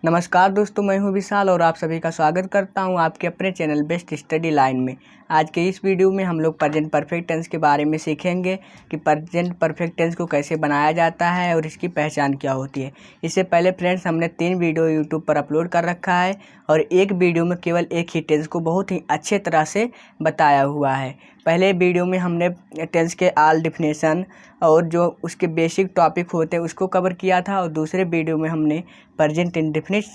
नमस्कार दोस्तों, मैं हूं विशाल और आप सभी का स्वागत करता हूं आपके अपने चैनल बेस्ट स्टडी लाइन में। आज के इस वीडियो में हम लोग प्रेजेंट परफेक्ट टेंस के बारे में सीखेंगे कि प्रेजेंट परफेक्ट टेंस को कैसे बनाया जाता है और इसकी पहचान क्या होती है। इससे पहले फ्रेंड्स, हमने 3 वीडियो यूट्यूब पर अपलोड कर रखा है और एक वीडियो में केवल एक ही टेंस को बहुत ही अच्छे तरह से बताया हुआ है। पहले वीडियो में हमने टेंस के ऑल डिफिनेशन और जो उसके बेसिक टॉपिक होते हैं उसको कवर किया था, और दूसरे वीडियो में हमने प्रेजेंट इंडेफिनिट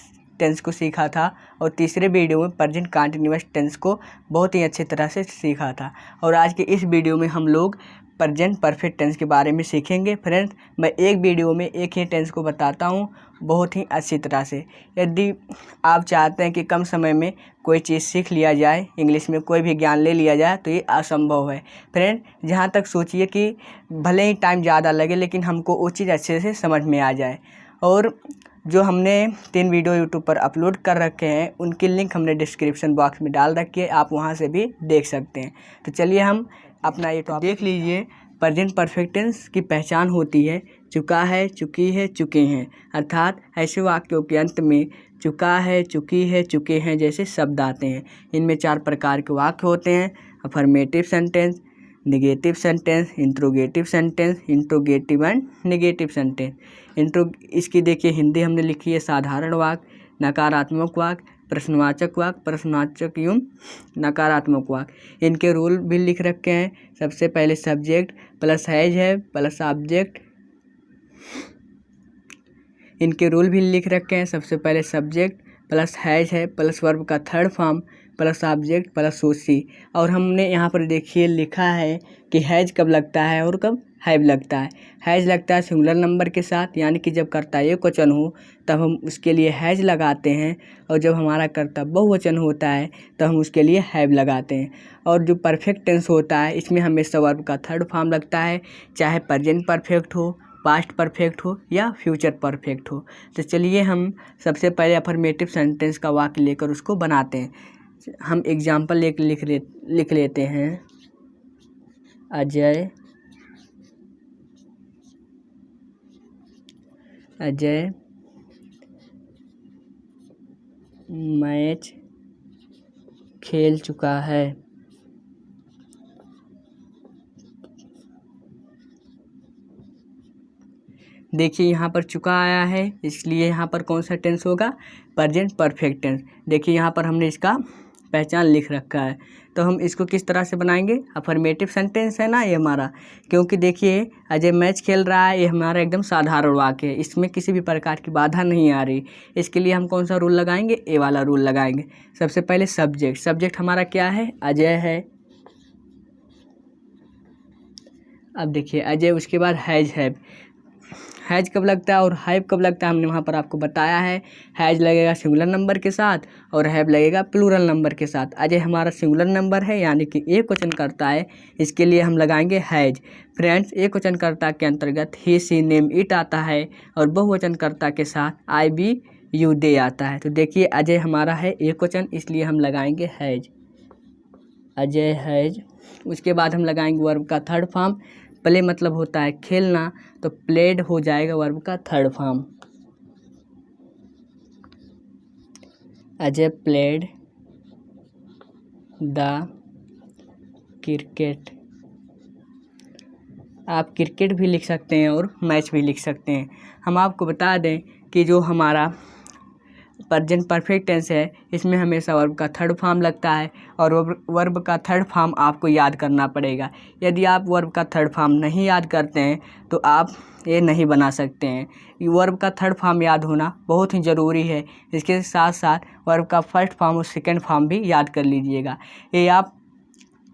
टेंस को सीखा था, और तीसरे वीडियो में प्रेजेंट कंटीन्यूअस टेंस को बहुत ही अच्छी तरह से सीखा था। और आज के इस वीडियो में हम लोग प्रेजेंट परफेक्ट टेंस के बारे में सीखेंगे। फ्रेंड्स, मैं एक वीडियो में एक ही टेंस को बताता हूँ बहुत ही अच्छी तरह से। यदि आप चाहते हैं कि कम समय में कोई चीज़ सीख लिया जाए, इंग्लिश में कोई भी ज्ञान ले लिया जाए, तो ये असंभव है। फ्रेंड, जहाँ तक सोचिए कि भले ही टाइम ज़्यादा लगे लेकिन हमको वो चीज़ अच्छे से समझ में आ जाए। और जो हमने 3 वीडियो यूट्यूब पर अपलोड कर रखे हैं उनकी लिंक हमने डिस्क्रिप्शन बॉक्स में डाल रखी है, आप वहां से भी देख सकते हैं। तो चलिए हम अपना ये टॉपिक देख लीजिए। प्रेजेंट परफेक्ट टेंस की पहचान होती है चुका है, चुकी है, चुके हैं। अर्थात ऐसे वाक्यों के अंत में चुका है, चुकी है, चुके हैं जैसे शब्द आते हैं। इनमें 4 प्रकार के वाक्य होते हैं: affirmative sentence, negative sentence, interrogative sentence, interrogative and negative sentence. इसकी देखिए हिंदी हमने लिखी है साधारण वाक्य, नकारात्मक वाक्य, प्रश्नवाचक वाक्य, प्रश्नवाचक एवं नकारात्मक वाक्य। इनके रूल भी लिख रखे हैं। सबसे पहले सब्जेक्ट प्लस हैज है प्लस ऑब्जेक्ट। इनके रूल भी लिख रखे हैं। सबसे पहले सब्जेक्ट प्लस हैज है प्लस वर्ब का third form plus object plus OC. और हमने यहाँ पर देखिए लिखा है कि हैज कब लगता है और कब हैव लगता है। हैज लगता है सिंगुलर नंबर के साथ, यानी कि जब कर्ता एकवचन हो तब हम उसके लिए हैज लगाते हैं, और जब हमारा कर्ता बहुवचन होता है तब हम उसके लिए हैव लगाते हैं। और जो परफेक्ट टेंस होता है इसमें हमेशा वर्ब का थर्ड फॉर्म लगता है, चाहे प्रेजेंट परफेक्ट हो, पास्ट परफेक्ट हो या फ्यूचर परफेक्ट हो। तो चलिए हम सबसे पहले अफर्मेटिव सेंटेंस का वाक्य लेकर उसको बनाते हैं। हम एग्जाम्पल लिख लेते हैं। अजय मैच खेल चुका है। देखिए यहाँ पर चुका आया है, इसलिए यहाँ पर कौन सा टेंस होगा? Present perfect tense. देखिए यहाँ पर हमने इसका पहचान लिख रखा है। तो हम इसको किस तरह से बनाएंगे? अफर्मेटिव सेंटेंस है ना ये हमारा, क्योंकि देखिए अजय मैच खेल रहा है, ये हमारा एकदम साधारण वाक्य है, इसमें किसी भी प्रकार की बाधा नहीं आ रही। इसके लिए हम कौन सा रूल लगाएंगे? ए वाला रूल लगाएंगे। सबसे पहले सब्जेक्ट हमारा क्या है? अजय है। अब देखिए अजय, उसके बाद हैज कब लगता है और हैव कब लगता है हमने वहाँ पर आपको बताया है। हैज लगेगा सिंगुलर नंबर के साथ और हैव लगेगा प्लूरल नंबर के साथ। अजय हमारा सिंगुलर नंबर है, यानी कि एक वचन करता है, इसके लिए हम लगाएंगे हैज। फ्रेंड्स, एक वचन कर्ता के अंतर्गत ही, सी, नेम, इट आता है, और बहुवचन कर्ता के साथ आई, बी, यू, दे आता है। तो देखिए अजय हमारा है एक वचन, इसलिए हम लगाएंगे हैज। अजय हैज। उसके बाद हम लगाएंगे वर्ब का थर्ड फॉर्म। प्ले मतलब होता है खेलना, तो प्लेड हो जाएगा वर्ब का third form. Ajay played the cricket. आप क्रिकेट भी लिख सकते हैं और मैच भी लिख सकते हैं। हम आपको बता दें कि जो हमारा प्रेजेंट परफेक्ट टेंस है इसमें हमेशा वर्ब का थर्ड फॉर्म लगता है, और वर्ब का थर्ड फॉर्म आपको याद करना पड़ेगा। यदि आप वर्ब का थर्ड फॉर्म नहीं याद करते हैं तो आप ये नहीं बना सकते हैं। वर्ब का थर्ड फॉर्म याद होना बहुत ही ज़रूरी है। इसके साथ साथ वर्ब का फर्स्ट फॉर्म और सेकेंड फॉर्म भी याद कर लीजिएगा। ये आप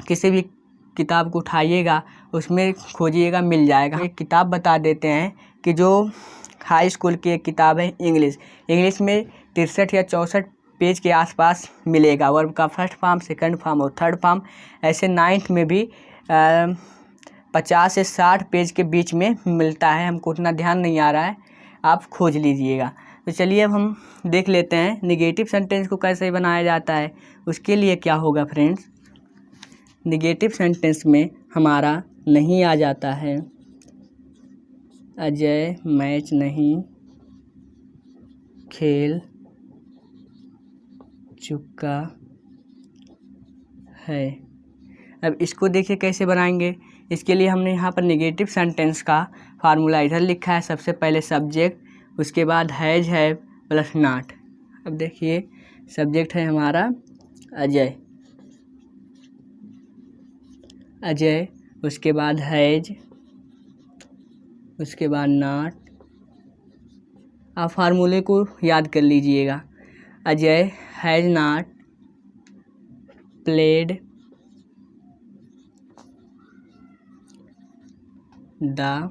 किसी भी किताब को उठाइएगा, उसमें खोजिएगा, मिल जाएगा। एक किताब बता देते हैं कि जो हाई स्कूल की एक किताब है इंग्लिश में 63 या 64 पेज के आसपास मिलेगा। वर्ब का फर्स्ट फॉर्म, सेकंड फॉर्म और थर्ड फॉर्म। ऐसे 9th में भी 50 से 60 पेज के बीच में मिलता है। हमको उतना ध्यान नहीं आ रहा है, आप खोज लीजिएगा। तो चलिए अब हम देख लेते हैं निगेटिव सेंटेंस को कैसे बनाया जाता है। उसके लिए क्या होगा फ्रेंड्स? निगेटिव सेंटेंस में हमारा नहीं आ जाता है अजय मैच नहीं खेल चुका है। अब इसको देखिए कैसे बनाएंगे। इसके लिए हमने यहाँ पर नेगेटिव सेंटेंस का फार्मूला इधर लिखा है। सबसे पहले सब्जेक्ट, उसके बाद हैज है प्लस नॉट। अब देखिए सब्जेक्ट है हमारा अजय, अजय, उसके बाद हैज, उसके बाद नॉट। आप फार्मूले को याद कर लीजिएगा। Ajay has not played the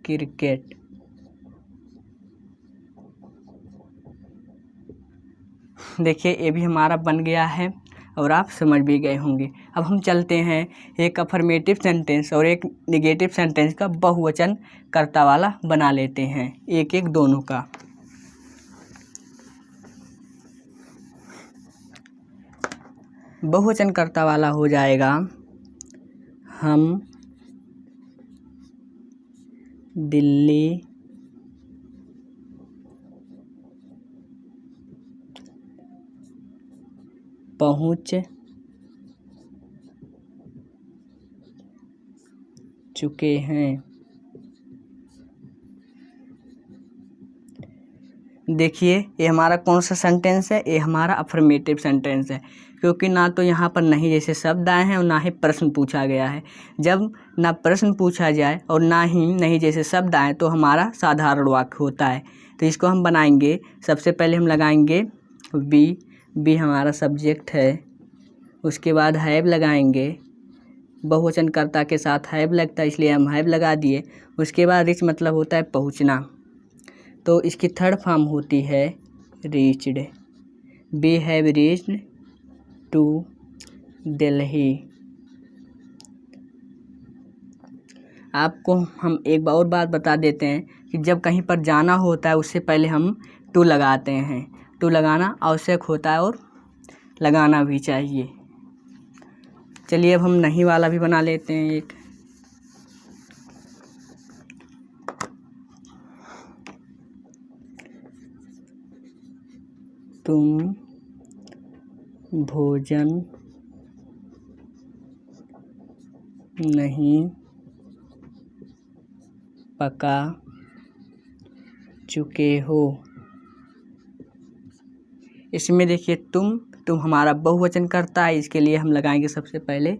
cricket. देखिए ये भी हमारा बन गया है और आप समझ भी गए होंगे। अब हम चलते हैं एक अफर्मेटिव सेंटेंस और एक निगेटिव सेंटेंस का बहुवचन कर्ता वाला बना लेते हैं, एक एक दोनों का। बहुवचन कर्ता वाला हो जाएगा हम दिल्ली पहुंच चुके हैं। देखिए ये हमारा कौन सा सेंटेंस है, ये हमारा अफर्मेटिव सेंटेंस है, क्योंकि ना तो यहाँ पर नहीं जैसे शब्द आए हैं और ना ही प्रश्न पूछा गया है। जब ना प्रश्न पूछा जाए और ना ही नहीं जैसे शब्द आए तो हमारा साधारण वाक्य होता है। तो इसको हम बनाएंगे। सबसे पहले हम लगाएंगे बी, बी हमारा सब्जेक्ट है, उसके बाद हैव लगाएंगे। बहुवचन कर्ता के साथ हैव लगता है इसलिए हम हैव लगा दिए। उसके बाद रीच मतलब होता है पहुँचना, तो इसकी थर्ड फॉर्म होती है reached. We have reached to Delhi. आपको हम एक और बात बता देते हैं कि जब कहीं पर जाना होता है उससे पहले हम टू लगाते हैं। टू लगाना आवश्यक होता है और लगाना भी चाहिए। चलिए अब हम नहीं वाला भी बना लेते हैं एक। तुम भोजन नहीं पका चुके हो। इसमें देखिए तुम हमारा बहुवचन करता है, इसके लिए हम लगाएंगे सबसे पहले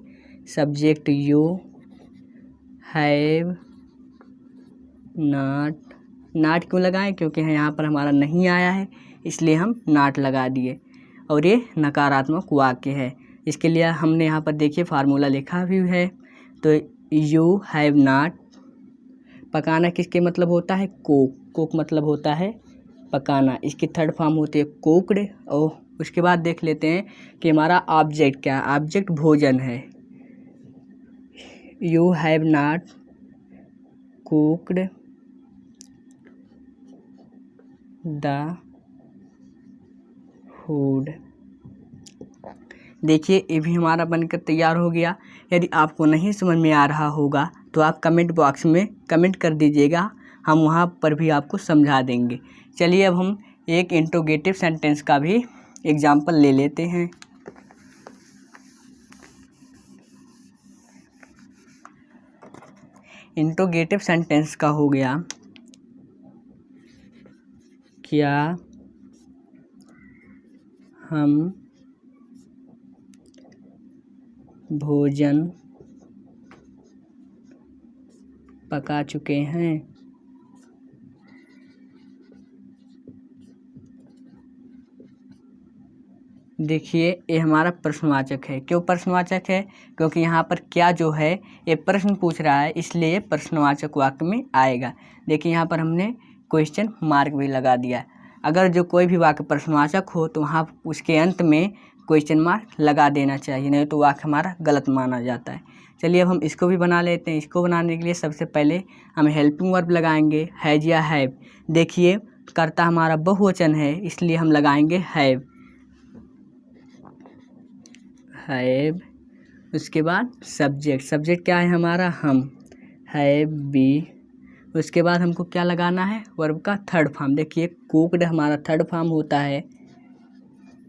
सब्जेक्ट यू, हैव नॉट क्यों लगाएं, क्योंकि यहाँ पर हमारा नहीं आया है इसलिए हम नॉट लगा दिए और ये नकारात्मक वाक्य है। इसके लिए हमने यहाँ पर देखिए फार्मूला लिखा भी है। तो यू हैव नॉट, पकाना किसके मतलब होता है कोक मतलब होता है पकाना, इसकी थर्ड फॉर्म होती है कुक्ड। और उसके बाद देख लेते हैं कि हमारा ऑब्जेक्ट क्या है। ऑब्जेक्ट भोजन है। You have not cooked the food. देखिए ये भी हमारा बनकर तैयार हो गया। यदि आपको नहीं समझ में आ रहा होगा तो आप कमेंट बॉक्स में कमेंट कर दीजिएगा, हम वहाँ पर भी आपको समझा देंगे। चलिए अब हम एक इंट्रोगेटिव सेंटेंस का भी एग्जाम्पल ले लेते हैं। इंट्रोगेटिव सेंटेंस का हो गया, क्या हम भोजन पका चुके हैं। देखिए ये हमारा प्रश्नवाचक है। क्यों प्रश्नवाचक है, क्योंकि यहाँ पर क्या जो है ये प्रश्न पूछ रहा है इसलिए प्रश्नवाचक वाक्य में आएगा। देखिए यहाँ पर हमने क्वेश्चन मार्क भी लगा दिया। अगर जो कोई भी वाक्य प्रश्नवाचक हो तो वहाँ उसके अंत में क्वेश्चन मार्क लगा देना चाहिए, नहीं तो वाक्य हमारा गलत माना जाता है। चलिए अब हम इसको भी बना लेते हैं। इसको बनाने के लिए सबसे पहले हम हेल्पिंग वर्ब लगाएंगे हैज या हैव। देखिए कर्ता हमारा बहुवचन है इसलिए हम लगाएंगे हैव, हैव। उसके बाद सब्जेक्ट क्या है हमारा हम, हैव बी। उसके बाद हमको क्या लगाना है वर्ब का थर्ड फॉर्म। देखिए कुक्ड हमारा थर्ड फॉर्म होता है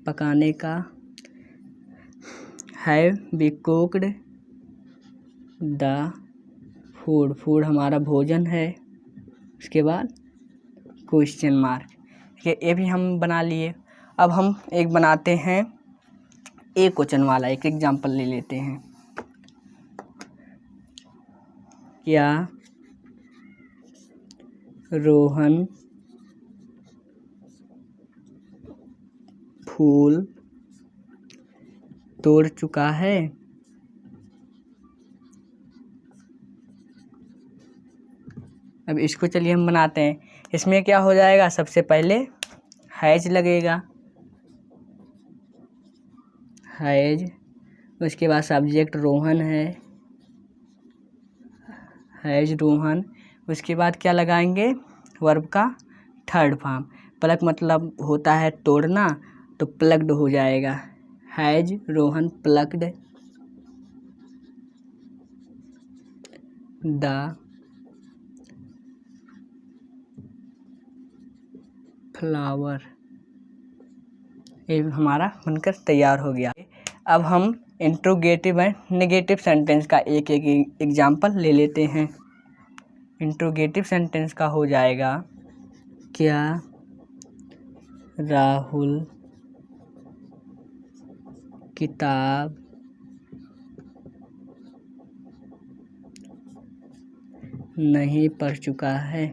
पकाने का। Have we cooked the food, food हमारा भोजन है। उसके बाद क्वेश्चन मार्क। ये भी हम बना लिए। अब हम एक बनाते हैं एक क्वेश्चन वाला, एक एग्जाम्पल ले लेते हैं। क्या रोहन फूल तोड़ चुका है? अब इसको चलिए हम बनाते हैं। इसमें क्या हो जाएगा, सबसे पहले हैज लगेगा, हैज। उसके बाद सब्जेक्ट रोहन है, हैज रोहन। उसके बाद क्या लगाएंगे, वर्ब का थर्ड फॉर्म। प्लग मतलब होता है तोड़ना, तो प्लग्ड हो जाएगा, has Rohan plugged the flower. ये हमारा बनकर तैयार हो गया। अब हम इंट्रोगेटिव एंड नेगेटिव सेंटेंस का एक एक एग्जाम्पल ले लेते हैं। इंट्रोगेटिव सेंटेंस का हो जाएगा, क्या राहुल किताब नहीं पढ़ चुका है?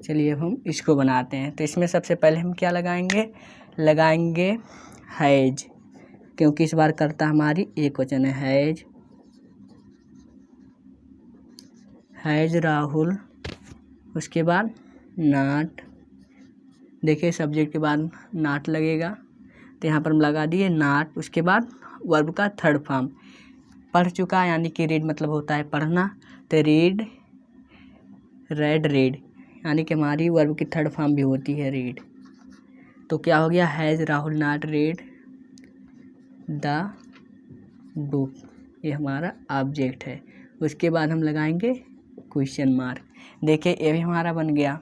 चलिए अब हम इसको बनाते हैं। तो इसमें सबसे पहले हम क्या लगाएंगे हैज, क्योंकि इस बार कर्ता हमारी एक वचन है, हैज राहुल। उसके बाद नॉट, देखिए सब्जेक्ट के बाद नॉट लगेगा, तो यहाँ पर हम लगा दिए नॉट। उसके बाद वर्ब का थर्ड फॉर्म, पढ़ चुका यानी कि रीड मतलब होता है पढ़ना, तो रीड, रेड रीड, यानी कि हमारी वर्ब की थर्ड फॉर्म भी होती है रीड। तो क्या हो गया, has Rahul not read the book, ये हमारा ऑब्जेक्ट है। उसके बाद हम लगाएंगे क्वेश्चन मार्क। देखिए ये भी हमारा बन गया।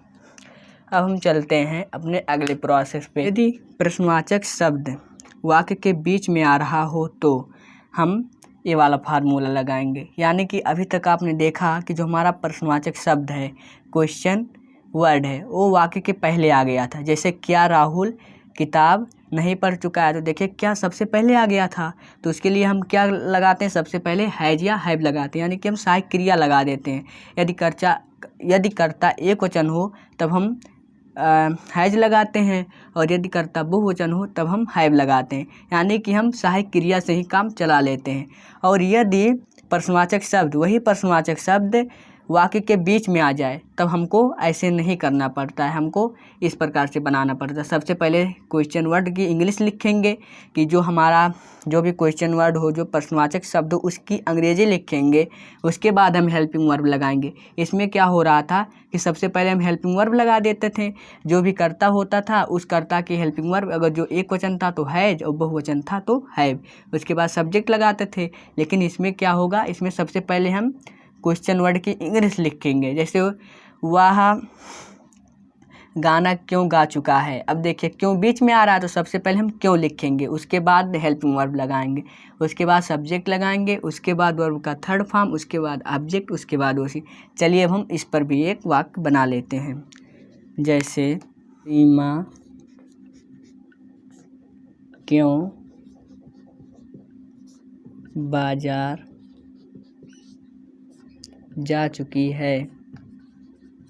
अब हम चलते हैं अपने अगले प्रोसेस पे। यदि प्रश्नवाचक शब्द वाक्य के बीच में आ रहा हो तो हम ये वाला फार्मूला लगाएंगे। यानी कि अभी तक आपने देखा कि जो हमारा प्रश्नवाचक शब्द है, क्वेश्चन वर्ड है, वो वाक्य के पहले आ गया था। जैसे क्या राहुल किताब नहीं पढ़ चुका है, तो देखिए क्या सबसे पहले आ गया था। तो उसके लिए हम क्या लगाते हैं, सबसे पहले हैज या हैव लगाते हैं, यानी कि हम सहायक क्रिया लगा देते हैं। यदि कर्ता एक वचन हो तब हम हैज लगाते हैं, और यदि कर्ता बहुवचन हो तब हम हैव लगाते हैं, यानी कि हम सहायक क्रिया से ही काम चला लेते हैं। और यदि प्रश्नवाचक शब्द, वही प्रश्नवाचक शब्द वाक्य के बीच में आ जाए तब हमको ऐसे नहीं करना पड़ता है, हमको इस प्रकार से बनाना पड़ता है। सबसे पहले क्वेश्चन वर्ड की इंग्लिश लिखेंगे, कि जो हमारा जो भी क्वेश्चन वर्ड हो, जो प्रश्नवाचक शब्द हो, उसकी अंग्रेजी लिखेंगे। उसके बाद हम हेल्पिंग वर्ब लगाएंगे। इसमें क्या हो रहा था कि सबसे पहले हम हेल्पिंग वर्ब लगा देते थे, जो भी कर्ता होता था उस कर्ता की हेल्पिंग वर्ब, अगर जो एक वचन था तो हैज और बहुवचन था तो हैव। उसके बाद सब्जेक्ट लगाते थे। लेकिन इसमें क्या होगा, इसमें सबसे पहले हम क्वेश्चन वर्ड की इंग्लिश लिखेंगे। जैसे वह गाना क्यों गा चुका है, अब देखिए क्यों बीच में आ रहा है, तो सबसे पहले हम क्यों लिखेंगे, उसके बाद हेल्पिंग वर्ब लगाएंगे, उसके बाद सब्जेक्ट लगाएंगे, उसके बाद वर्ब का थर्ड फॉर्म, उसके बाद ऑब्जेक्ट, उसके बाद उसी। चलिए अब हम इस पर भी एक वाक्य बना लेते हैं। जैसे सीमा क्यों बाजार जा चुकी है।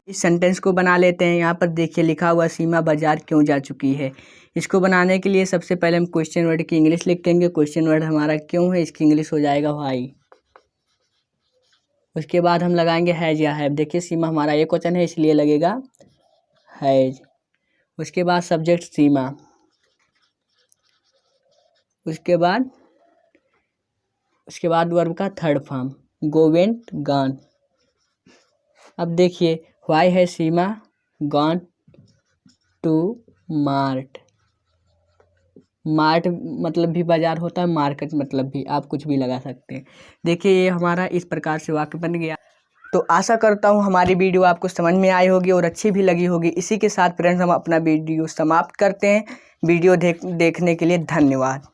इस सेंटेंस को बना लेते हैं। यहाँ पर देखिए लिखा हुआ सीमा बाजार क्यों जा चुकी है। इसको बनाने के लिए सबसे पहले हम क्वेश्चन वर्ड की इंग्लिश लिखेंगे। क्वेश्चन वर्ड हमारा क्यों है, इसकी इंग्लिश हो जाएगा व्हाई। उसके बाद हम लगाएंगे हैज या हैव। देखिए सीमा हमारा एक वचन है इसलिए लगेगा हैज। उसके बाद सब्जेक्ट सीमा, उसके बाद वर्ब का third form go went gone. अब देखिए व्हाई है सीमा गॉन टू मार्ट। मार्ट मतलब भी बाजार होता है, मार्केट मतलब भी, आप कुछ भी लगा सकते हैं। देखिए ये हमारा इस प्रकार से वाक्य बन गया। तो आशा करता हूँ हमारी वीडियो आपको समझ में आई होगी और अच्छी भी लगी होगी। इसी के साथ फ्रेंड्स हम अपना वीडियो समाप्त करते हैं। वीडियो देखने के लिए धन्यवाद।